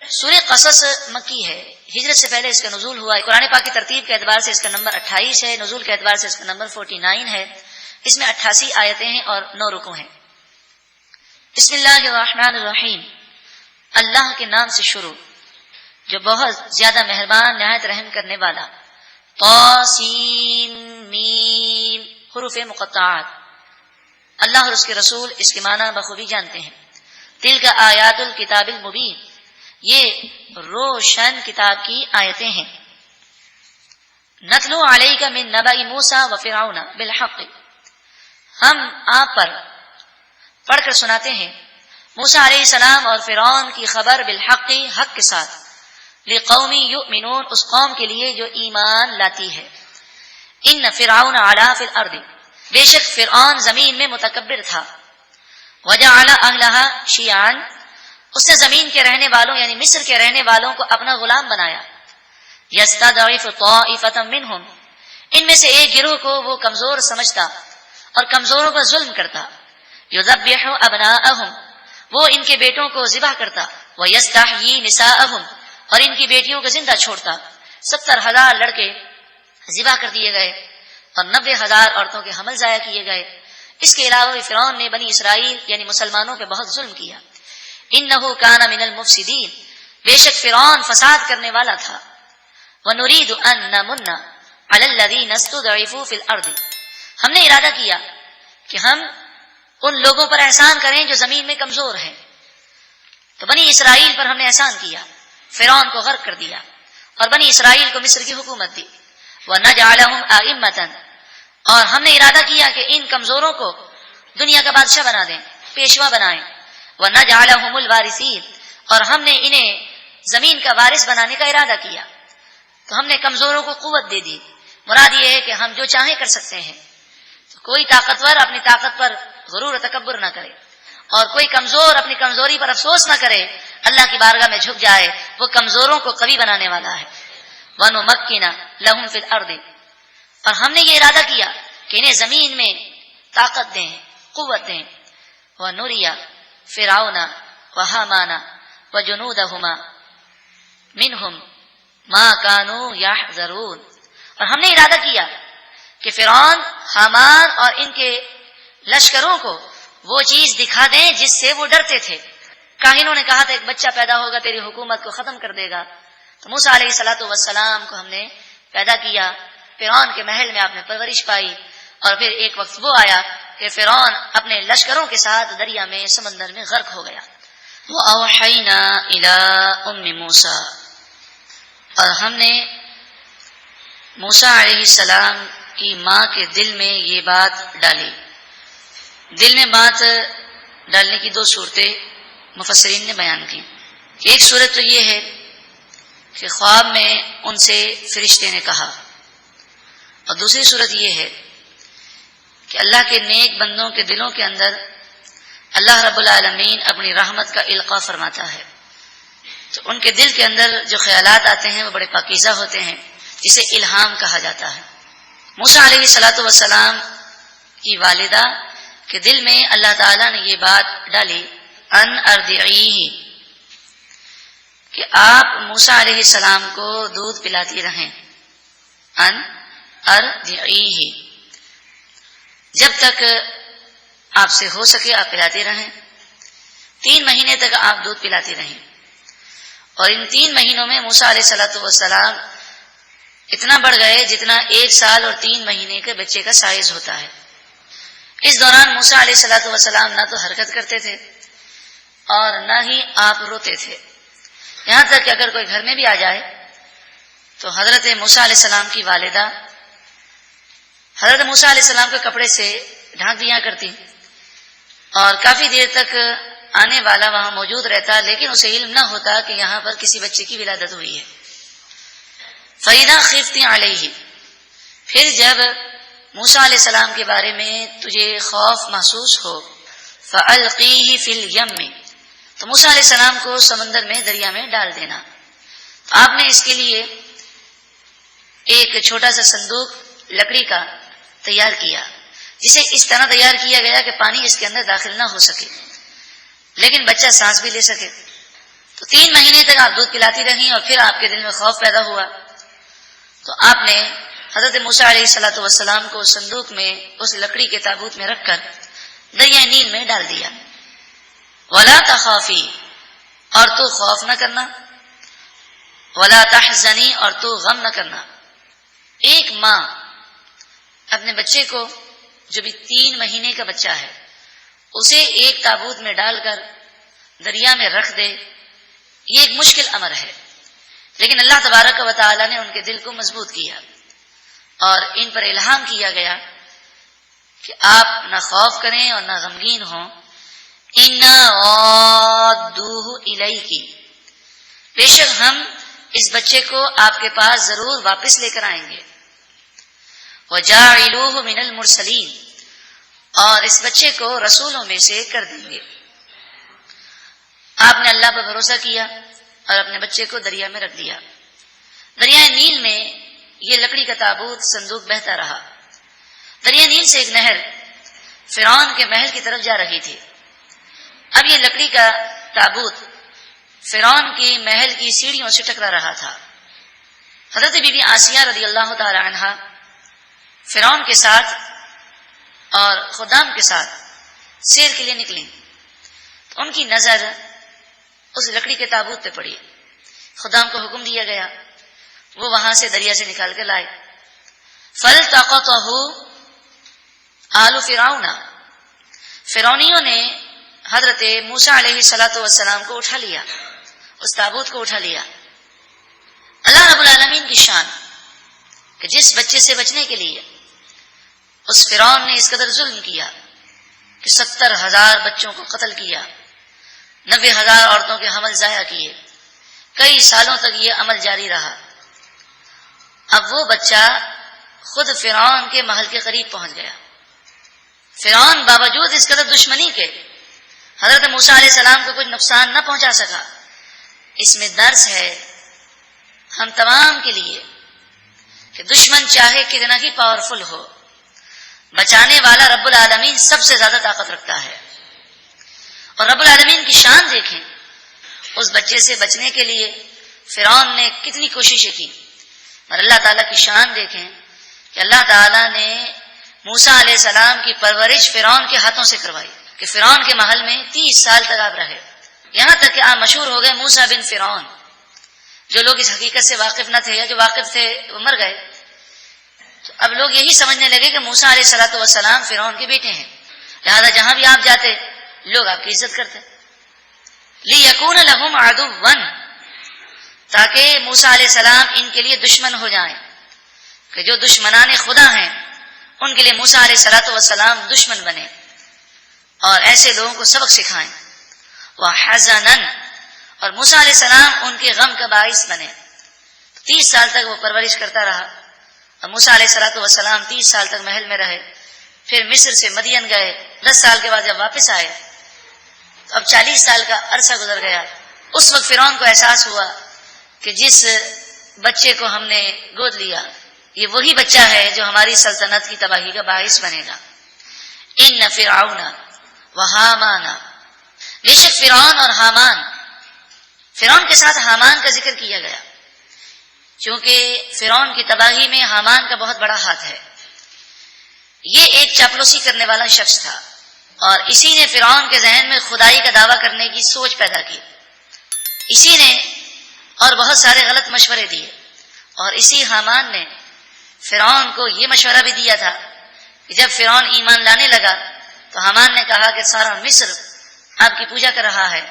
سورہ قصص مکی ہے، ہجرت سے پہلے اس کا نزول ہوا ہے۔ قرآن پاک کی ترتیب کے اعتبار سے اس کا نمبر 28 ہے، نزول کے اعتبار سے اس کا نمبر 49 ہے۔ اس میں 88 آیتیں ہیں اور 9 رکوع ہیں۔ بسم اللہ الرحمن الرحیم، اللہ کے نام سے شروع جو بہت زیادہ مہربان نہایت رحم کرنے والا۔ طاسین میم، حروف مقطعات۔ اللہ اور اس کے رسول اس کے معنی بخوبی جانتے ہیں۔ تلک آیات الکتاب المبین، یہ روشن کتاب کی آیتیں ہیں۔ نتلو علیک من نبأ موسیٰ وفرعون بالحق، ہم آپ پر پڑھ کر سناتے ہیں موسیٰ علیہ السلام اور فرعون کی خبر بالحق، حق کے ساتھ۔ لقوم یؤمنون، اس قوم کے لیے جو ایمان لاتی ہے۔ ان فرعون علا فی الارض، بے شک فرعون زمین میں متکبر تھا۔ وجعل اہلها شیعا، اس نے زمین کے رہنے والوں یعنی مصر کے رہنے والوں کو اپنا غلام بنایا۔ یستضعف طائفۃ منہم، ان میں سے ایک گروہ کو وہ کمزور سمجھتا اور کمزوروں پر ظلم کرتا۔ یذبح ابناءہم، وہ ان کے بیٹوں کو ذبح کرتا۔ ویستحیی نساءہم، اور ان کی بیٹیوں کو زندہ چھوڑتا۔ 70,000 لڑکے ذبح کر دیے گئے اور 90,000 عورتوں کے حمل ضائع کیے گئے۔ اس کے علاوہ فرعون نے بنی اسرائیل یعنی مسلمانوں پہ بہت ظلم کیا۔ انہ کان من المفسدین، بے شک فرعون فساد کرنے والا تھا۔ ونريد ان نمن على الذين استضعفوا في الارض، ہم نے ارادہ کیا کہ ہم ان لوگوں پر احسان کریں جو زمین میں کمزور ہیں۔ تو بنی اسرائیل پر ہم نے احسان کیا، فرعون کو غرق کر دیا اور بنی اسرائیل کو مصر کی حکومت دی۔ وَنَجْعَلَهُمْ أَئِمَّةً، اور ہم نے ارادہ کیا کہ ان کمزوروں کو دنیا کا بادشاہ بنا دیں، پیشوا بنائیں۔ وَنَجْعَلَهُمُ الْوَارِثِينَ، اور ہم نے انہیں زمین کا وارث بنانے کا ارادہ کیا۔ تو ہم نے کمزوروں کو قوت دے دی۔ مراد یہ ہے کہ ہم جو چاہیں کر سکتے ہیں، تو کوئی طاقتور اپنی طاقت پر غرور و تکبر نہ کرے اور کوئی کمزور اپنی کمزوری پر افسوس نہ کرے، اللہ کی بارگاہ میں جھک جائے، وہ کمزوروں کو قوی بنانے والا ہے۔ وَنُمَكِّنَ لَهُمْ فِي الْأَرْضِ، اور ہم نے یہ ارادہ کیا کہ انہیں زمین میں طاقت دیں، قوت دیں۔ وَنُرِيَ فِرْعَوْنَ وَهَامَانَ وَجُنُودَهُمَا مِنْهُمْ مَا كَانُوا يَحْذَرُونَ، اور ہم نے ارادہ کیا کہ فرعون، حامان اور ان کے لشکروں کو وہ چیز دکھا دیں جس سے وہ ڈرتے تھے۔ کاہنوں نے کہا تھا ایک بچہ پیدا ہوگا تیری حکومت کو ختم کر دے گا۔ تو موسیٰ علیہ السلام کو ہم نے پیدا کیا، فرعون کے محل میں آپ نے پرورش پائی، اور پھر ایک وقت وہ آیا کہ فرعون اپنے لشکروں کے ساتھ دریا میں، سمندر میں غرق ہو گیا۔ وَأَوْحَيْنَا إِلَىٰ أُمِّ مُوسَىٰ، اور ہم نے موسیٰ علیہ السلام کی ماں کے دل میں یہ بات ڈالی۔ دل میں بات ڈالنے کی 2 صورتیں مفسرین نے بیان کی۔ ایک صورت تو یہ ہے کہ خواب میں ان سے فرشتے نے کہا، اور دوسری صورت یہ ہے کہ اللہ کے نیک بندوں کے دلوں کے اندر اللہ رب العالمین اپنی رحمت کا القاء فرماتا ہے، تو ان کے دل کے اندر جو خیالات آتے ہیں وہ بڑے پاکیزہ ہوتے ہیں، جسے الہام کہا جاتا ہے۔ موسیٰ علیہ السلام کی والدہ کے دل میں اللہ تعالیٰ نے یہ بات ڈالی ان ارضعیہ، کہ آپ موسیٰ علیہ السلام کو دودھ پلاتی رہیں۔ ان ارضعیہ، جب تک آپ سے ہو سکے آپ پلاتی رہیں۔ 3 مہینے تک آپ دودھ پلاتی رہیں، اور ان 3 مہینوں میں موسیٰ علیہ السلام اتنا بڑھ گئے جتنا 1 سال اور 3 مہینے کے بچے کا سائز ہوتا ہے۔ اس دوران موسیٰ علیہ السلام نہ تو حرکت کرتے تھے اور نہ ہی آپ روتے تھے، یہاں تک کہ اگر کوئی گھر میں بھی آ جائے تو حضرت موسیٰ علیہ السلام کی والدہ حضرت موسیٰ علیہ السلام کے کپڑے سے ڈھانک دیا کرتی، اور کافی دیر تک آنے والا وہاں موجود رہتا، لیکن اسے علم نہ ہوتا کہ یہاں پر کسی بچے کی ولادت ہوئی ہے۔ فَإِذَا خِفْتِ عَلَيْهِ، پھر جب موسیٰ علیہ السلام کے بارے میں تجھے خوف محسوس ہو، فَأَلْقِيهِ فِي الْيَمِّ، تو موسیٰ علیہ السلام کو سمندر میں، دریا میں ڈال دینا۔ آپ نے اس کے لیے ایک چھوٹا سا صندوق لکڑی کا تیار کیا، جسے اس طرح تیار کیا گیا کہ پانی اس کے اندر داخل نہ ہو سکے لیکن بچہ سانس بھی لے سکے۔ تو 3 مہینے تک آپ دودھ پلاتی رہیں اور پھر آپ کے دل میں خوف پیدا ہوا تو آپ نے حضرت موسیٰ علیہ الصلوۃ والسلام کو صندوق میں اس لکڑی کے تابوت میں رکھ کر دریائے نیل میں ڈال دیا. ولا تخافی، اور تو خوف نہ کرنا، ولا تحزنی، اور تو غم نہ کرنا. ایک ماں اپنے بچے کو جو بھی 3 مہینے کا بچہ ہے اسے ایک تابوت میں ڈال کر دریا میں رکھ دے، یہ ایک مشکل امر ہے، لیکن اللہ تبارک و تعالی نے ان کے دل کو مضبوط کیا اور ان پر الہام کیا گیا کہ آپ نہ خوف کریں اور نہ غمگین ہوں. اِنَّا رَادُّوهُ إِلَيْكِ، بے شک ہم اس بچے کو آپ کے پاس ضرور واپس لے کر آئیں گے. وَجَاعِلُوهُ مِنَ الْمُرْسَلِينَ، اور اس بچے کو رسولوں میں سے کر دیں گے. آپ نے اللہ پر بھروسہ کیا اور اپنے بچے کو دریا میں رکھ دیا. دریائے نیل میں یہ لکڑی کا تابوت صندوق بہتا رہا. دریا نیل سے ایک نہر فرعون کے محل کی طرف جا رہی تھی. اب یہ لکڑی کا تابوت فرعون کی محل کی سیڑھیوں سے ٹکرا رہا تھا. حضرت بی بی آسیہ رضی اللہ تعالی عنہا فرعون کے ساتھ اور خدام کے ساتھ سیر کے لیے نکلی. ان کی نظر اس لکڑی کے تابوت پہ پڑی. خدام کو حکم دیا گیا وہ وہاں سے دریا سے نکال کے لائے. فَالْتَقَطَهُ آلُ فِرْعَوْنَ، فرعونیوں نے حضرت موسیٰ علیہ الصلوۃ والسلام کو اٹھا لیا، اس تابوت کو اٹھا لیا. اللہ رب العالمین کی شان کہ جس بچے سے بچنے کے لیے اس فرعون نے اس قدر ظلم کیا کہ 70,000 بچوں کو قتل کیا، 90,000 عورتوں کے حمل ضائع کیے، کئی سالوں تک یہ عمل جاری رہا. اب وہ بچہ خود فرعون کے محل کے قریب پہنچ گیا. فرعون باوجود اس قدر دشمنی کے حضرت موسیٰ علیہ السلام کو کچھ نقصان نہ پہنچا سکا. اس میں درس ہے ہم تمام کے لیے کہ دشمن چاہے کتنا ہی پاورفل ہو، بچانے والا رب العالمین سب سے زیادہ طاقت رکھتا ہے. اور رب العالمین کی شان دیکھیں، اس بچے سے بچنے کے لیے فرعون نے کتنی کوششیں کی، اور اللہ تعالیٰ کی شان دیکھیں کہ اللہ تعالیٰ نے موسیٰ علیہ السلام کی پرورش فرعون کے ہاتھوں سے کروائی کہ فرعون کے محل میں 30 سال تک آپ رہے. یہاں تک کہ آپ مشہور ہو گئے موسیٰ بن فرعون. جو لوگ اس حقیقت سے واقف نہ تھے یا جو واقف تھے وہ مر گئے. تو اب لوگ یہی سمجھنے لگے کہ موسیٰ علیہ الصلوۃ والسلام فرعون کے بیٹے ہیں، لہذا جہاں بھی آپ جاتے لوگ آپ کی عزت کرتے. لِيَكُونَ لَهُمْ عَدُوًّا، تاکہ موسیٰ علیہ السلام ان کے لیے دشمن ہو جائیں، کہ جو دشمنان خدا ہیں ان کے لیے موسیٰ علیہ الصلوۃ والسلام دشمن بنے اور ایسے لوگوں کو سبق سکھائیں. وَحَزَنًا، اور موسیٰ علیہ السلام ان کے غم کا باعث بنے. 30 سال تک وہ پرورش کرتا رہا اور موسیٰ علیہ الصلوۃ والسلام 30 سال تک محل میں رہے. پھر مصر سے مدین گئے. 10 سال کے بعد جب واپس آئے تو اب 40 سال کا عرصہ گزر گیا. اس وقت فرعون کو احساس ہوا کہ جس بچے کو ہم نے گود لیا یہ وہی بچہ ہے جو ہماری سلطنت کی تباہی کا باعث بنے گا. ان فرعون وہامان، بے شک فرعون اور حامان. فرعون کے ساتھ حامان کا ذکر کیا گیا کیونکہ فرعون کی تباہی میں حامان کا بہت بڑا ہاتھ ہے. یہ ایک چاپلوسی کرنے والا شخص تھا اور اسی نے فرعون کے ذہن میں خدائی کا دعویٰ کرنے کی سوچ پیدا کی. اسی نے اور بہت سارے غلط مشورے دیے اور اسی حامان نے فرعون کو یہ مشورہ بھی دیا تھا کہ جب فرعون ایمان لانے لگا تو حامان نے کہا کہ سارا مصر آپ کی پوجا کر رہا ہے،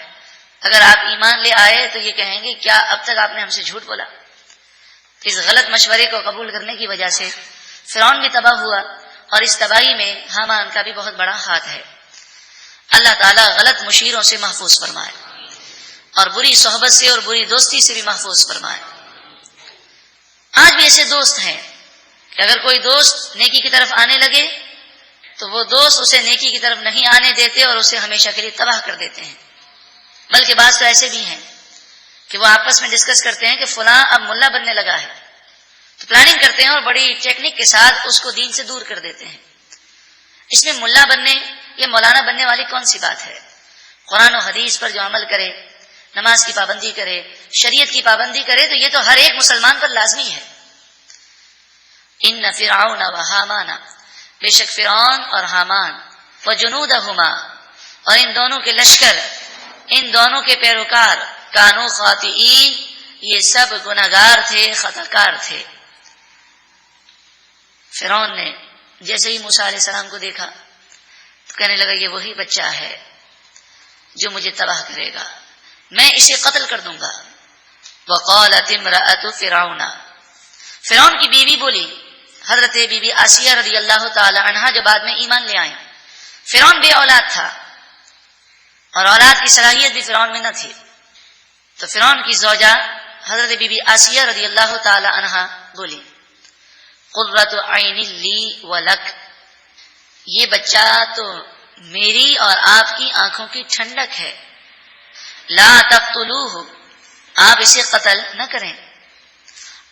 اگر آپ ایمان لے آئے تو یہ کہیں گے کیا اب تک آپ نے ہم سے جھوٹ بولا. اس غلط مشورے کو قبول کرنے کی وجہ سے فرعون بھی تباہ ہوا اور اس تباہی میں حامان کا بھی بہت بڑا ہاتھ ہے. اللہ تعالیٰ غلط مشیروں سے محفوظ فرمائے اور بری صحبت سے اور بری دوستی سے بھی محفوظ فرمائے. آج بھی ایسے دوست ہیں کہ اگر کوئی دوست نیکی کی طرف آنے لگے تو وہ دوست اسے نیکی کی طرف نہیں آنے دیتے اور اسے ہمیشہ کے لیے تباہ کر دیتے ہیں. بلکہ بعض تو ایسے بھی ہیں کہ وہ آپس میں ڈسکس کرتے ہیں کہ فلاں اب ملا بننے لگا ہے تو پلاننگ کرتے ہیں اور بڑی ٹیکنک کے ساتھ اس کو دین سے دور کر دیتے ہیں. اس میں ملا بننے یا مولانا بننے والی کون سی بات ہے؟ قرآن و حدیث پر جو عمل کرے، نماز کی پابندی کرے، شریعت کی پابندی کرے، تو یہ تو ہر ایک مسلمان پر لازمی ہے۔ ان فرعون و حامان، بے شک فرعون اور حامان، وجنودہما، اور ان دونوں کے لشکر، ان دونوں کے پیروکار، کانوا خاطئین، یہ سب گناہگار تھے، خطاکار تھے۔ فرعون نے جیسے ہی موسیٰ علیہ السلام کو دیکھا تو کہنے لگا یہ وہی بچہ ہے جو مجھے تباہ کرے گا، میں اسے قتل کر دوں گا۔ وقالت امرأۃ فرعون، فرعون کی بیوی بولی، حضرت بی بی آسیہ رضی اللہ تعالی عنہا جو بعد میں ایمان لے آئیں۔ فرعون بے اولاد تھا اور اولاد کی صلاحیت بھی فرعون میں نہ تھی، تو فرعون کی زوجہ حضرت بی بی آسیہ رضی اللہ تعالی عنہا بولی قرۃ عین لی ولک، یہ بچہ تو میری اور آپ کی آنکھوں کی ٹھنڈک ہے، لا تقتلوہ، آپ اسے قتل نہ کریں،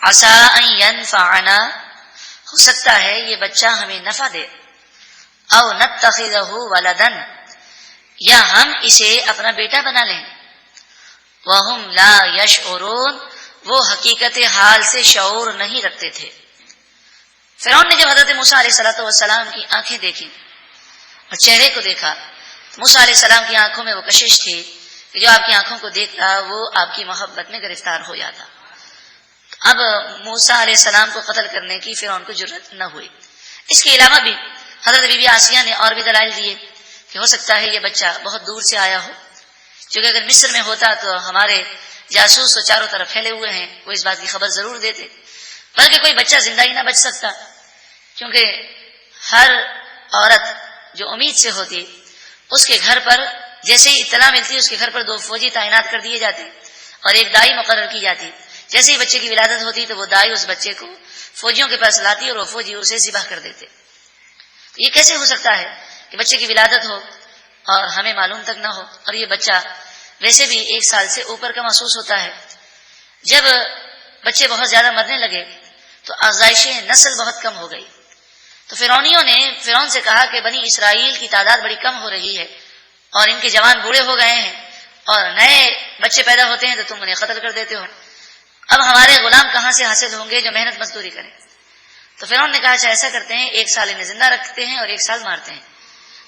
عسیٰ ان ینفعنا، ہو سکتا ہے یہ بچہ ہمیں نفع دے، او نتخذہ ولدا، یا ہم اسے اپنا بیٹا بنا لیں، وہم لا یشعرون، وہ حقیقت حال سے شعور نہیں رکھتے تھے۔ فرعون نے جب حضرت موسیٰ علیہ السلام کی آنکھیں دیکھی اور چہرے کو دیکھا، موسیٰ علیہ السلام کی آنکھوں میں وہ کشش تھی کہ جو آپ کی آنکھوں کو دیکھتا وہ آپ کی محبت میں گرفتار ہو جاتا۔ اب موسیٰ علیہ السلام کو قتل کرنے کی فرعون کو جرأت نہ ہوئی۔ اس کے علاوہ بھی حضرت بی بی آسیہ نے اور بھی دلائل دیے کہ ہو سکتا ہے یہ بچہ بہت دور سے آیا ہو، کیونکہ اگر مصر میں ہوتا تو ہمارے جاسوس تو چاروں طرف پھیلے ہوئے ہیں، وہ اس بات کی خبر ضرور دیتے، بلکہ کوئی بچہ زندہ ہی نہ بچ سکتا، کیونکہ ہر عورت جو امید سے ہوتی اس کے گھر پر جیسے ہی اطلاع ملتی اس کے گھر پر 2 فوجی تعینات کر دیے جاتے اور ایک دائی مقرر کی جاتی، جیسے ہی بچے کی ولادت ہوتی تو وہ دائی اس بچے کو فوجیوں کے پاس لاتی اور وہ فوجی اسے ذبح کر دیتے۔ یہ کیسے ہو سکتا ہے کہ بچے کی ولادت ہو اور ہمیں معلوم تک نہ ہو، اور یہ بچہ ویسے بھی 1 سال سے اوپر کا محسوس ہوتا ہے۔ جب بچے بہت زیادہ مرنے لگے تو افزائش نسل بہت کم ہو گئی، تو فرعونیوں نے فرعون سے کہا کہ بنی اسرائیل کی تعداد بڑی کم ہو رہی ہے اور ان کے جوان بوڑھے ہو گئے ہیں اور نئے بچے پیدا ہوتے ہیں تو تم انہیں قتل کر دیتے ہو، اب ہمارے غلام کہاں سے حاصل ہوں گے جو محنت مزدوری کریں؟ تو فرعون نے کہا اچھا ایسا کرتے ہیں 1 سال انہیں زندہ رکھتے ہیں اور 1 سال مارتے ہیں۔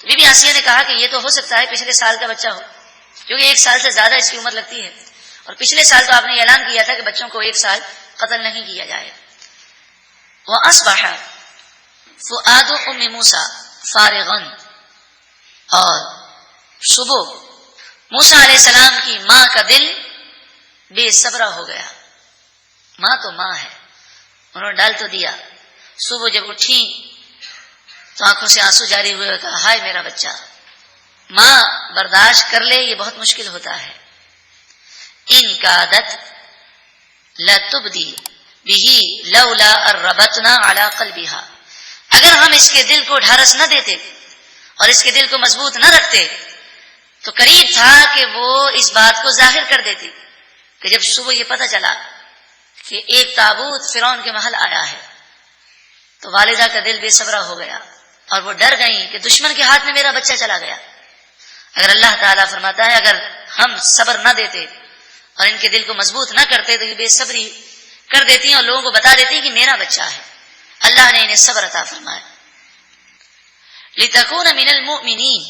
تو بی بی آسیہ نے کہا کہ یہ تو ہو سکتا ہے پچھلے سال کا بچہ ہو، کیونکہ 1 سال سے زیادہ اس کی عمر لگتی ہے، اور پچھلے سال تو آپ نے اعلان کیا تھا کہ بچوں کو 1 سال قتل نہیں کیا جائے۔ وَأَصْبَحَ فُؤَادُ أُمِّ مُوسَىٰ فَارِغًا، اور صبح موسیٰ علیہ السلام کی ماں کا دل بے صبرہ ہو گیا۔ ماں تو ماں ہے، انہوں نے ڈال تو دیا، صبح جب اٹھی تو آنکھوں سے آنسو جاری ہوئے اور کہا ہائے میرا بچہ۔ ماں برداشت کر لے یہ بہت مشکل ہوتا ہے۔ ان کادت لتبدی بہ لولا ربطنا علی قلبها، اگر ہم اس کے دل کو ڈھارس نہ دیتے اور اس کے دل کو مضبوط نہ رکھتے تو قریب تھا کہ وہ اس بات کو ظاہر کر دیتی کہ جب صبح یہ پتہ چلا کہ ایک تابوت فرعون کے محل آیا ہے تو والدہ کا دل بے صبرہ ہو گیا اور وہ ڈر گئی کہ دشمن کے ہاتھ میں میرا بچہ چلا گیا۔ اگر اللہ تعالیٰ فرماتا ہے اگر ہم صبر نہ دیتے اور ان کے دل کو مضبوط نہ کرتے تو یہ بے صبری کر دیتی اور لوگوں کو بتا دیتی کہ میرا بچہ ہے۔ اللہ نے انہیں صبر عطا فرمایا۔ لِتَكُونَ مِنَ الْمُؤْمِنِينَ،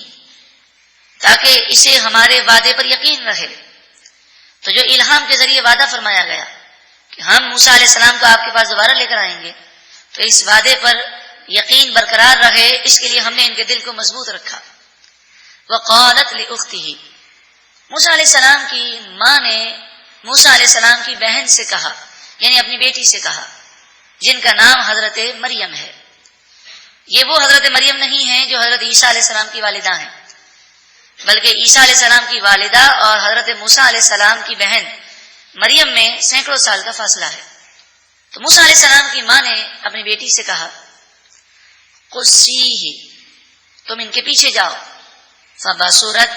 تاکہ اسے ہمارے وعدے پر یقین رہے۔ تو جو الہام کے ذریعے وعدہ فرمایا گیا کہ ہم موسیٰ علیہ السلام کو آپ کے پاس دوبارہ لے کر آئیں گے، تو اس وعدے پر یقین برقرار رہے، اس کے لیے ہم نے ان کے دل کو مضبوط رکھا۔ وقالت لأختہ، موسیٰ علیہ السلام کی ماں نے موسیٰ علیہ السلام کی بہن سے کہا، یعنی اپنی بیٹی سے کہا، جن کا نام حضرت مریم ہے۔ یہ وہ حضرت مریم نہیں ہیں جو حضرت عیسیٰ علیہ السلام کی والدہ ہیں، بلکہ عیسیٰ علیہ السلام کی والدہ اور حضرت موسیٰ علیہ السلام کی بہن مریم میں سینکڑوں سال کا فاصلہ ہے۔ تو موسیٰ علیہ السلام کی ماں نے اپنی بیٹی سے کہا قصیہ، تم ان کے پیچھے جاؤ۔ فبصرت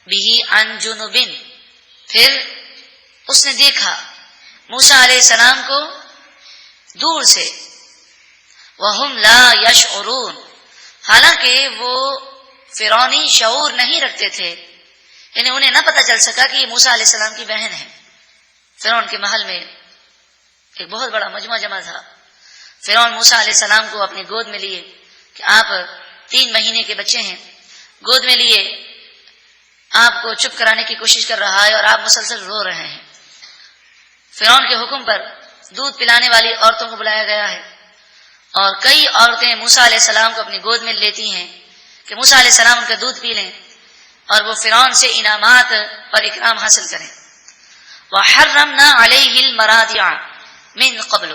بہ عن جنب، پھر اس نے دیکھا موسیٰ علیہ السلام کو دور سے، وہم لا یشعرون، حالانکہ وہ فرعونی شعور نہیں رکھتے تھے، یعنی انہیں نہ پتہ چل سکا کہ یہ موسیٰ علیہ السلام کی بہن ہے۔ فرعون کے محل میں ایک بہت بڑا مجمع جمع تھا۔ فرعون موسیٰ علیہ السلام کو اپنی گود میں لیے کہ آپ 3 مہینے کے بچے ہیں، گود میں لیے آپ کو چپ کرانے کی کوشش کر رہا ہے اور آپ مسلسل رو رہے ہیں۔ فرعون کے حکم پر دودھ پلانے والی عورتوں کو بلایا گیا ہے اور کئی عورتیں موسیٰ علیہ السلام کو اپنی گود میں لیتی ہیں کہ موسیٰ علیہ السلام ان کا دودھ پی لیں اور وہ فرعون سے انعامات اور اکرام حاصل کریں۔ وَحَرَّمْنَا عَلَيْهِ الْمَرَاضِعَ مِن قَبْلُ،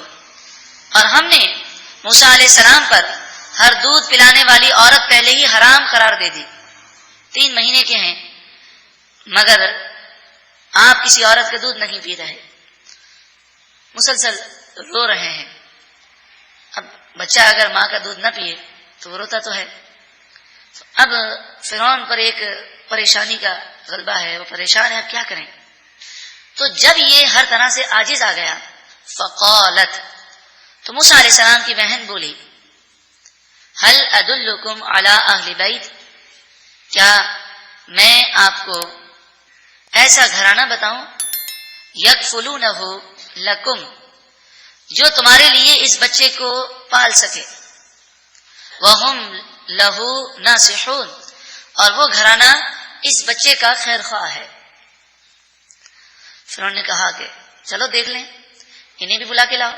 اور ہم نے موسیٰ علیہ السلام پر ہر دودھ پلانے والی عورت پہلے ہی حرام قرار دے دی۔ 3 مہینے کے ہیں مگر آپ کسی عورت کا دودھ نہیں پی رہے، مسلسل رو رہے ہیں۔ اب بچہ اگر ماں کا دودھ نہ پیے تو وہ روتا تو ہے۔ اب فرعون پر ایک پریشانی کا غلبہ ہے، وہ پریشان ہے، اب کیا کریں؟ تو جب یہ ہر طرح سے عاجز آ گیا، فقالت، تو موسیٰ علیہ السلام کی بہن بولی، هل ادلکم علی اہل بیت، کیا میں آپ کو ایسا گھرانہ بتاؤں، یکفلونہ لکم، جو تمہارے لیے اس بچے کو پال سکے، وہم لہو ناصحون، اور وہ گھرانہ اس بچے کا خیر خواہ ہے۔ فرعون نے کہا کہ چلو دیکھ لیں، انہیں بھی بلا کے لاؤ۔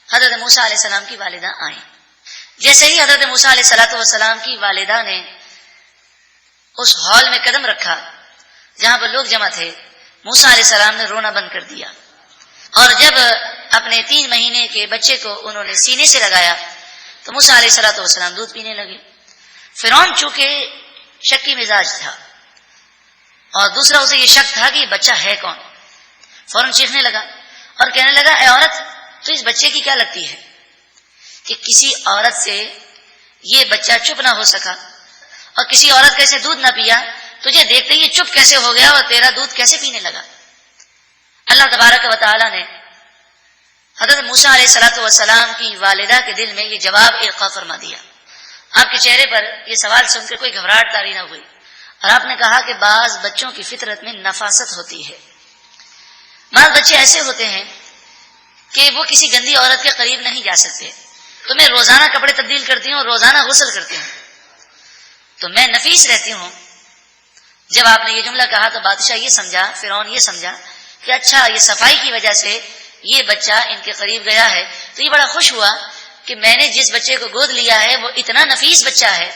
حضرت موسیٰ علیہ السلام کی والدہ آئیں۔ جیسے ہی حضرت موسیٰ علیہ السلام کی والدہ نے اس ہال میں قدم رکھا جہاں پر لوگ جمع تھے، موسیٰ علیہ السلام نے رونا بند کر دیا، اور جب اپنے 3 مہینے کے بچے کو انہوں نے سینے سے لگایا تو موسیٰ علیہ السلام دودھ پینے لگے۔ فرعون چونکہ شکی مزاج تھا اور دوسرا اسے یہ شک تھا کہ یہ بچہ ہے کون، فوراً چیخنے لگا اور کہنے لگا، اے عورت، تو اس بچے کی کیا لگتی ہے کہ کسی عورت سے یہ بچہ چپ نہ ہو سکا اور کسی عورت کا اسے دودھ نہ پیا، تجھے دیکھتے ہی یہ چپ کیسے ہو گیا اور تیرا دودھ کیسے پینے لگا؟ اللہ تبارک و تعالی نے حضرت موسیٰ علیہ السلام کی والدہ کے دل میں یہ جواب القاء فرما دیا۔ آپ کے چہرے پر یہ سوال سن کر کوئی گھبراہٹ طاری نہ ہوئی، اور آپ نے کہا کہ بعض بچوں کی فطرت میں نفاست ہوتی ہے، بعض بچے ایسے ہوتے ہیں کہ وہ کسی گندی عورت کے قریب نہیں جا سکتے، تو میں روزانہ کپڑے تبدیل کرتی ہوں اور روزانہ غسل کرتی ہوں، تو میں نفیس رہتی ہوں۔ جب آپ نے یہ جملہ کہا تو بادشاہ یہ سمجھا، فرعون یہ سمجھا کہ اچھا یہ صفائی کی وجہ سے یہ بچہ ان کے قریب گیا ہے، تو یہ بڑا خوش ہوا کہ میں نے جس بچے کو گود لیا ہے وہ اتنا نفیس بچہ ہے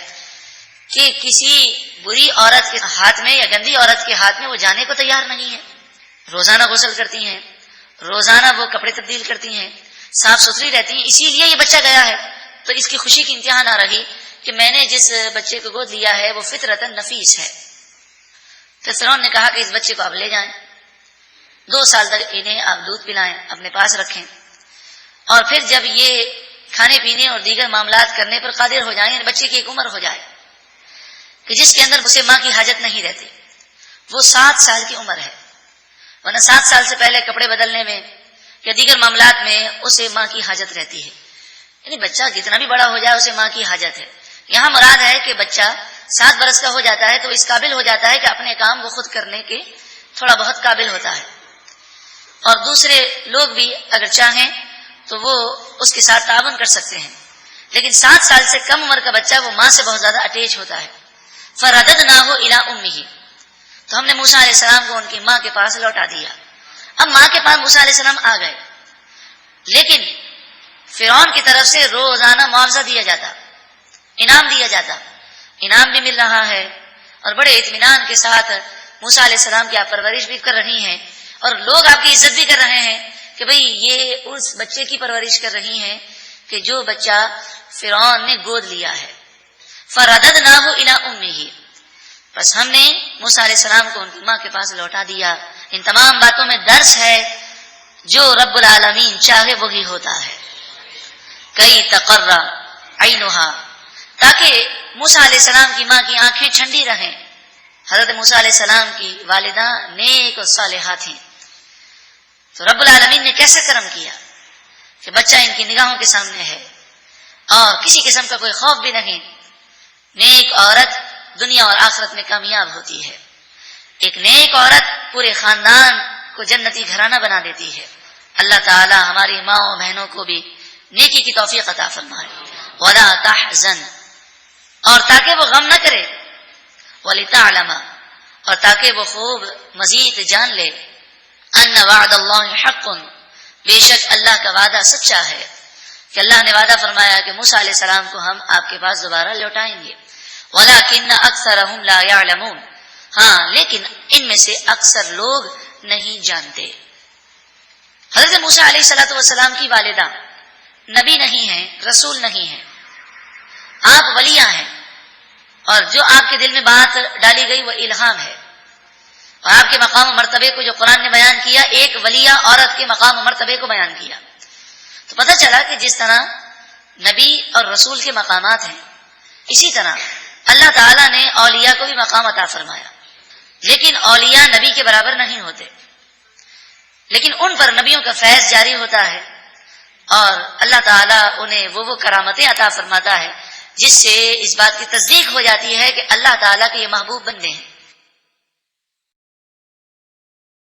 کہ کسی بری عورت کے ہاتھ میں یا گندی عورت کے ہاتھ میں وہ جانے کو تیار نہیں ہے۔ روزانہ غسل کرتی ہیں، روزانہ وہ کپڑے تبدیل کرتی ہیں، صاف ستھری رہتی ہیں، اسی لیے یہ بچہ گیا ہے۔ تو اس کی خوشی کی انتہا نہ رہی کہ میں نے جس بچے کو گود لیا ہے وہ فطرتاً نفیس ہے۔ تو فرعون نے کہا کہ اس بچے کو آپ لے جائیں، 2 سال تک انہیں آپ دودھ پلائیں، اپنے پاس رکھیں، اور پھر جب یہ کھانے پینے اور دیگر معاملات کرنے پر قادر ہو جائیں، بچے کی ایک عمر ہو جائے کہ جس کے اندر اسے ماں کی حاجت نہیں رہتی، وہ 7 سال کی عمر ہے، ورنہ 7 سال سے پہلے کپڑے بدلنے میں یا دیگر معاملات میں اسے ماں کی حاجت رہتی ہے۔ یعنی بچہ کتنا بھی بڑا ہو جائے اسے ماں کی حاجت ہے۔ یہاں مراد ہے کہ بچہ 7 برس کا ہو جاتا ہے تو اس قابل ہو جاتا ہے کہ اپنے کام وہ خود کرنے کے تھوڑا بہت قابل ہوتا ہے، اور دوسرے لوگ بھی اگر چاہیں تو وہ اس کے ساتھ تعاون کر سکتے ہیں، لیکن 7 سال سے کم عمر کا بچہ وہ ماں سے بہت زیادہ اٹیچ ہوتا ہے۔ فَرَدَدْنَاهُ إِلَىٰ أُمِّهِ، تو ہم نے موسیٰ علیہ السلام کو ان کی ماں کے پاس لوٹا دیا۔ اب ماں کے پاس موسیٰ علیہ السلام آ گئے، لیکن فرعون کی طرف سے روزانہ معاوضہ دیا جاتا، انعام دیا جاتا، انعام بھی مل رہا ہے، اور بڑے اطمینان کے ساتھ موسیٰ علیہ السلام کی آپ پرورش بھی کر رہی ہیں، اور لوگ آپ کی عزت بھی کر رہے ہیں کہ بھئی یہ اس بچے کی پرورش کر رہی ہیں کہ جو بچہ فرعون نے گود لیا ہے۔ فَرَدَدْنَاهُ إِلَىٰ أُمِّهِ، بس ہم نے موسیٰ علیہ السلام کو ان کی ماں کے پاس لوٹا دیا۔ ان تمام باتوں میں درس ہے، جو رب العالمین چاہے وہی ہوتا ہے۔ کئی تقر عینھا، تاکہ موسیٰ علیہ السلام کی ماں کی آنکھیں ٹھنڈی رہیں۔ حضرت موسیٰ علیہ السلام کی والدہ نیک اور صالحہ تھیں، تو رب العالمین نے کیسا کرم کیا کہ بچہ ان کی نگاہوں کے سامنے ہے اور کسی قسم کا کوئی خوف بھی نہیں۔ نیک عورت دنیا اور آخرت میں کامیاب ہوتی ہے۔ ایک نیک عورت پورے خاندان کو جنتی گھرانہ بنا دیتی ہے. اللہ تعالی ہماری ماں و بہنوں کو بھی نیکی کی توفیق عطا فرمائے. ولا تحزن، اور تاکہ وہ غم نہ کرے. ولتعلم، اور تاکہ وہ خوب مزید جان لے. ان وعد اللہ حق، بے شک اللہ کا وعدہ سچا ہے. کہ اللہ نے وعدہ فرمایا کہ موسیٰ علیہ السلام کو ہم آپ کے پاس دوبارہ لوٹائیں گے. ولکن اکثرهم لا يعلمون، ہاں لیکن ان میں سے اکثر لوگ نہیں جانتے. حضرت موسیٰ علیہ الصلوۃ والسلام کی والدہ نبی نہیں ہیں، رسول نہیں ہیں، آپ ولیہ ہیں، اور جو آپ کے دل میں بات ڈالی گئی وہ الہام ہے. اور آپ کے مقام و مرتبے کو جو قرآن نے بیان کیا، ایک ولیہ عورت کے مقام و مرتبے کو بیان کیا. تو پتہ چلا کہ جس طرح نبی اور رسول کے مقامات ہیں، اسی طرح اللہ تعالیٰ نے اولیاء کو بھی مقام عطا فرمایا. لیکن اولیاء نبی کے برابر نہیں ہوتے، لیکن ان پر نبیوں کا فیض جاری ہوتا ہے، اور اللہ تعالیٰ انہیں وہ کرامتیں عطا فرماتا ہے جس سے اس بات کی تصدیق ہو جاتی ہے کہ اللہ تعالیٰ کے یہ محبوب بندے ہیں.